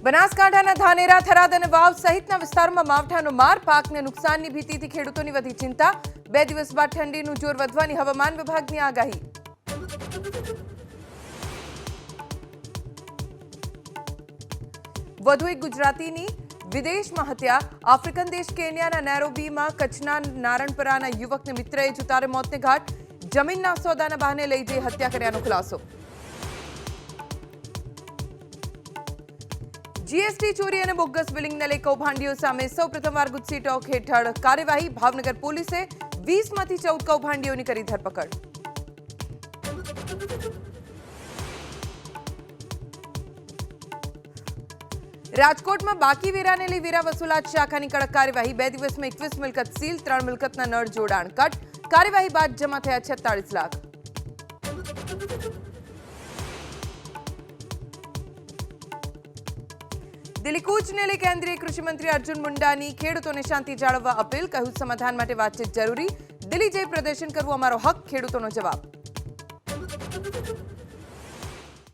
બનાસકાંઠાના ધાનેરા, થરાદ અને વાવ સહિતના વિસ્તારોમાં માવઠાનો માર, પાકને નુકસાનની ભીતિથી ખેડૂતોની વધી ચિંતા। 2 દિવસ બાદ ઠંડીનું જોર વધવાની હવામાન વિભાગની આગાહી। વધુ એક ગુજરાતીની વિદેશમાં હત્યા। આફ્રિકન દેશ કેન્યાના નૈરોબીમાં કચ્છના નારણપરાના યુવકને મિત્રએ જુતારે મોતને ઘાટ। જમીનના સોદાના બહાને લઈ જઈ હત્યા કર્યાનો ખુલાસો। जीएसटी चोरी और बोगस बिलिंग ने लई कौभांडीओ सामे सौ प्रथमवार गुजसी टोक हेठळ कार्यवाही। भावनगर पोलीसे 20 मांथी 14 कौभांडीओनी करी धरपकड़। राजकोट में बाकी वेरा ने लई वेरा वसूलात शाखानी कड़क कार्यवाही। 2 दिवस में 21 मिलकत सील, 3 मिलकतना नळ जोडाण कट। कार्यवाही बाद जमा थया 46 लाख। दिल्ही कूच ने लई केंद्रीय कृषि मंत्री अर्जुन मुंडानी खेडूतोने शांति जाळववा अपील। कह્યું સમાધાન માટે વાતચીત જરૂરી। દિલ્હી જઈ પ્રદર્શન કરવું અમારો હક, ખેડૂતોનો જવાબ।